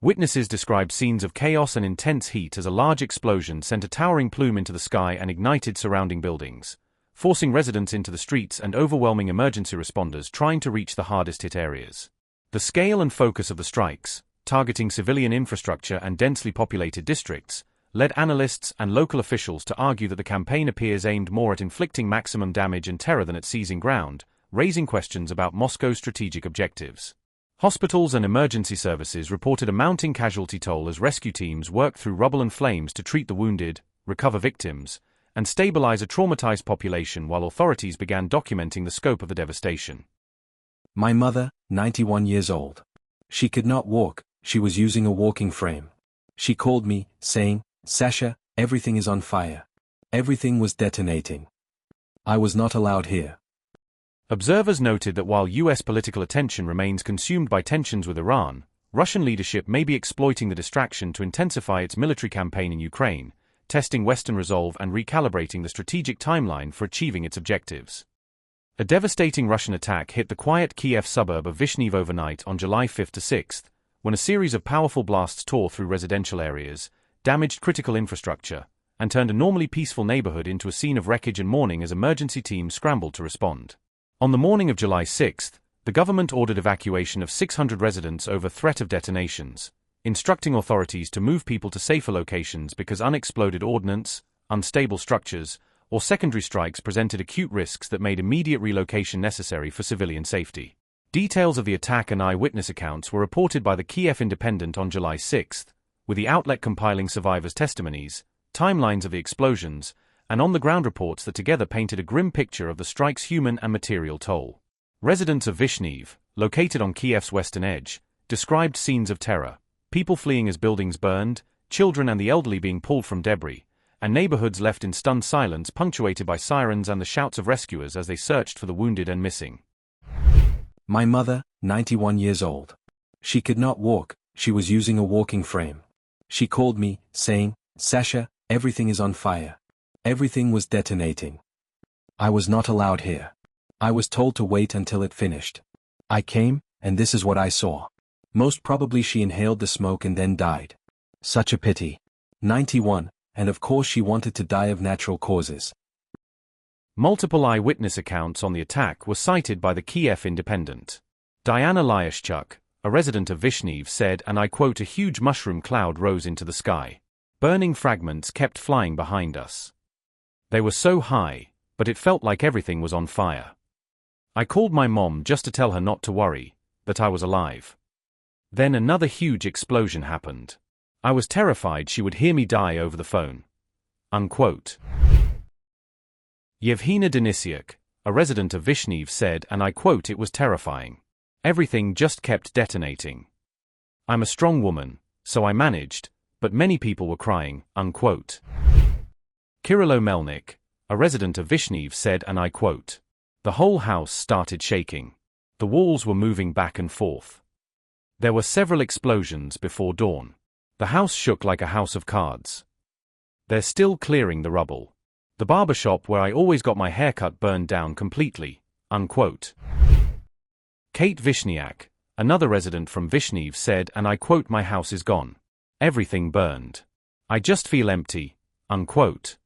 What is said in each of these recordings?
Witnesses described scenes of chaos and intense heat as a large explosion sent a towering plume into the sky and ignited surrounding buildings, forcing residents into the streets and overwhelming emergency responders trying to reach the hardest-hit areas. The scale and focus of the strikes, targeting civilian infrastructure and densely populated districts, led analysts and local officials to argue that the campaign appears aimed more at inflicting maximum damage and terror than at seizing ground, raising questions about Moscow's strategic objectives. Hospitals and emergency services reported a mounting casualty toll as rescue teams worked through rubble and flames to treat the wounded, recover victims, and stabilize a traumatized population while authorities began documenting the scope of the devastation. My mother, 91 years old. She could not walk, she was using a walking frame. She called me, saying, "Sasha, everything is on fire." Everything was detonating. I was not allowed here. Observers noted that while U.S. political attention remains consumed by tensions with Iran, Russian leadership may be exploiting the distraction to intensify its military campaign in Ukraine, testing Western resolve and recalibrating the strategic timeline for achieving its objectives. A devastating Russian attack hit the quiet Kyiv suburb of Vyshneve overnight on July 5 to 6, when a series of powerful blasts tore through residential areas, damaged critical infrastructure, and turned a normally peaceful neighborhood into a scene of wreckage and mourning as emergency teams scrambled to respond. On the morning of July 6, the government ordered evacuation of 600 residents over threat of detonations, instructing authorities to move people to safer locations because unexploded ordnance, unstable structures, or secondary strikes presented acute risks that made immediate relocation necessary for civilian safety. Details of the attack and eyewitness accounts were reported by the Kyiv Independent on July 6, with the outlet compiling survivors' testimonies, timelines of the explosions, and on-the-ground reports that together painted a grim picture of the strike's human and material toll. Residents of Vyshneve, located on Kyiv's western edge, described scenes of terror, people fleeing as buildings burned, children and the elderly being pulled from debris, and neighborhoods left in stunned silence punctuated by sirens and the shouts of rescuers as they searched for the wounded and missing. My mother, 91 years old. She could not walk, she was using a walking frame. She called me, saying, "Sasha, everything is on fire." Everything was detonating. I was not allowed here. I was told to wait until it finished. I came, and this is what I saw. Most probably she inhaled the smoke and then died. Such a pity. 91, and of course she wanted to die of natural causes. Multiple eyewitness accounts on the attack were cited by the Kyiv Independent. Diana Lyashchuk, a resident of Vyshneve, said, and I quote, "A huge mushroom cloud rose into the sky. Burning fragments kept flying behind us. They were so high, but it felt like everything was on fire. I called my mom just to tell her not to worry, that I was alive. Then another huge explosion happened. I was terrified she would hear me die over the phone." Unquote. Yevhenia Denisyuk, a resident of Vyshneve, said, and I quote, "It was terrifying. Everything just kept detonating. I'm a strong woman, so I managed, but many people were crying." Unquote. Kirilo Melnik, a resident of Vyshneve, said, and I quote, "The whole house started shaking. The walls were moving back and forth. There were several explosions before dawn. The house shook like a house of cards. They're still clearing the rubble. The barbershop where I always got my haircut burned down completely." Unquote. Kate Vishniak, another resident from Vyshneve, said, and I quote, "My house is gone. Everything burned. I just feel empty." Unquote.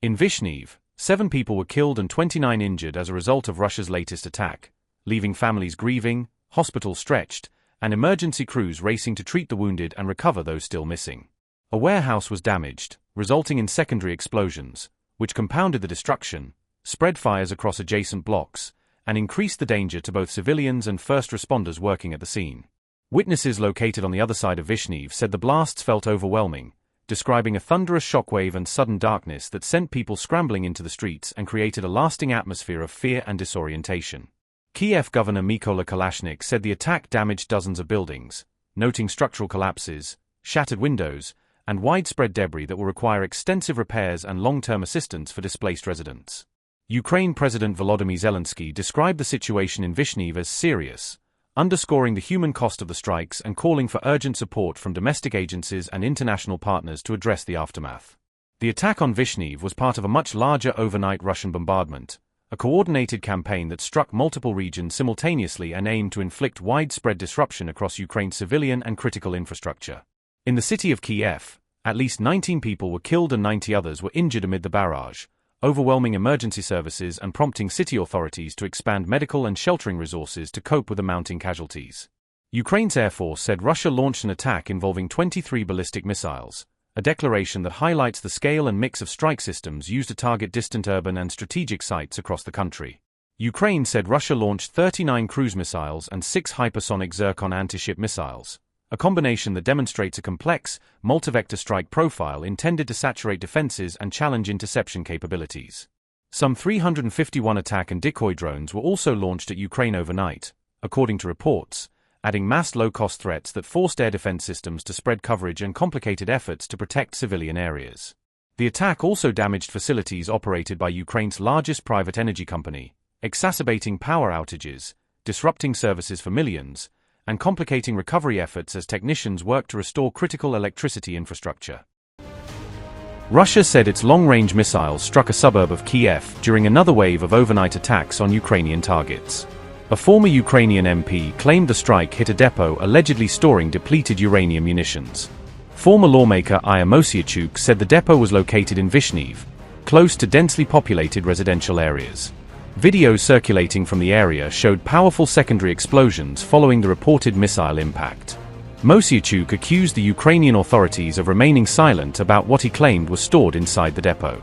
In Vyshneve, 7 people were killed and 29 injured as a result of Russia's latest attack, leaving families grieving, hospitals stretched, and emergency crews racing to treat the wounded and recover those still missing. A warehouse was damaged, resulting in secondary explosions, which compounded the destruction, spread fires across adjacent blocks, and increased the danger to both civilians and first responders working at the scene. Witnesses located on the other side of Vyshneve said the blasts felt overwhelming, describing a thunderous shockwave and sudden darkness that sent people scrambling into the streets and created a lasting atmosphere of fear and disorientation. Kyiv Governor Mykola Kalashnyk said the attack damaged dozens of buildings, noting structural collapses, shattered windows, and widespread debris that will require extensive repairs and long-term assistance for displaced residents. Ukraine President Volodymyr Zelensky described the situation in Vyshneve as serious, underscoring the human cost of the strikes and calling for urgent support from domestic agencies and international partners to address the aftermath. The attack on Vyshneve was part of a much larger overnight Russian bombardment, a coordinated campaign that struck multiple regions simultaneously and aimed to inflict widespread disruption across Ukraine's civilian and critical infrastructure. In the city of Kyiv, at least 19 people were killed and 90 others were injured amid the barrage, overwhelming emergency services and prompting city authorities to expand medical and sheltering resources to cope with the mounting casualties. Ukraine's Air Force said Russia launched an attack involving 23 ballistic missiles, a declaration that highlights the scale and mix of strike systems used to target distant urban and strategic sites across the country. Ukraine said Russia launched 39 cruise missiles and 6 hypersonic Zircon anti-ship missiles, a combination that demonstrates a complex, multi-vector strike profile intended to saturate defenses and challenge interception capabilities. Some 351 attack and decoy drones were also launched at Ukraine overnight, according to reports, adding massed low-cost threats that forced air defense systems to spread coverage and complicated efforts to protect civilian areas. The attack also damaged facilities operated by Ukraine's largest private energy company, exacerbating power outages, disrupting services for millions, and complicating recovery efforts as technicians work to restore critical electricity infrastructure. Russia said its long-range missiles struck a suburb of Kyiv during another wave of overnight attacks on Ukrainian targets. A former Ukrainian MP claimed the strike hit a depot allegedly storing depleted uranium munitions. Former lawmaker Eyewitness said the depot was located in Vyshneve, close to densely populated residential areas. Videos circulating from the area showed powerful secondary explosions following the reported missile impact. Mosyachuk accused the Ukrainian authorities of remaining silent about what he claimed was stored inside the depot.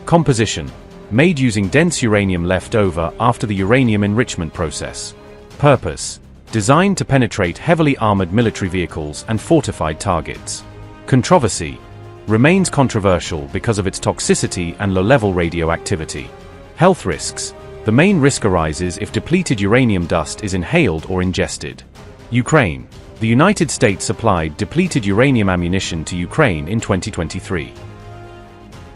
Composition: made using dense uranium left over after the uranium enrichment process. Purpose: designed to penetrate heavily armored military vehicles and fortified targets. Controversy: remains controversial because of its toxicity and low-level radioactivity. Health risks: the main risk arises if depleted uranium dust is inhaled or ingested. Ukraine: the United States supplied depleted uranium ammunition to Ukraine in 2023.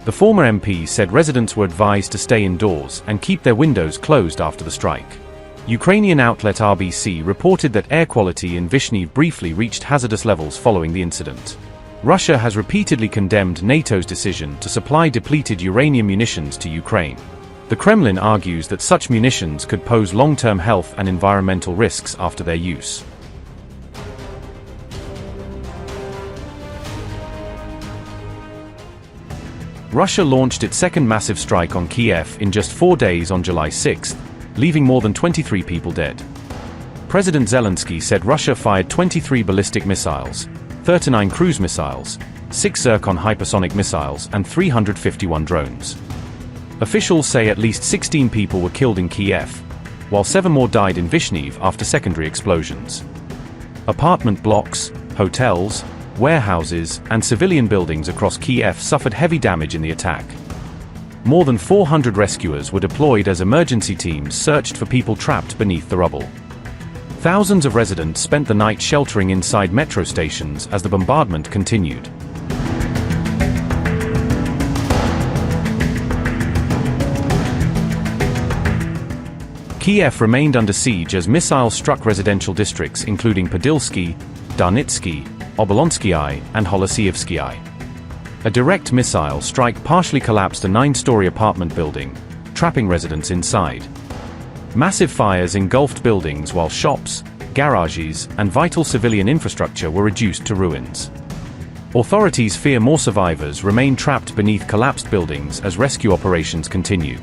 The former MP said residents were advised to stay indoors and keep their windows closed after the strike. Ukrainian outlet RBC reported that air quality in Vyshneve briefly reached hazardous levels following the incident. Russia has repeatedly condemned NATO's decision to supply depleted uranium munitions to Ukraine. The Kremlin argues that such munitions could pose long-term health and environmental risks after their use. Russia launched its second massive strike on Kyiv in just 4 days on July 6, leaving more than 23 people dead. President Zelensky said Russia fired 23 ballistic missiles, 39 cruise missiles, 6 Zircon hypersonic missiles and 351 drones. Officials say at least 16 people were killed in Kyiv, while 7 more died in Vyshneve after secondary explosions. Apartment blocks, hotels, warehouses, and civilian buildings across Kyiv suffered heavy damage in the attack. More than 400 rescuers were deployed as emergency teams searched for people trapped beneath the rubble. Thousands of residents spent the night sheltering inside metro stations as the bombardment continued. Kyiv remained under siege as missiles struck residential districts including Podilsky, Darnitsky, Obolonsky and Holosievsky. A direct missile strike partially collapsed a 9-story apartment building, trapping residents inside. Massive fires engulfed buildings while shops, garages, and vital civilian infrastructure were reduced to ruins. Authorities fear more survivors remain trapped beneath collapsed buildings as rescue operations continue.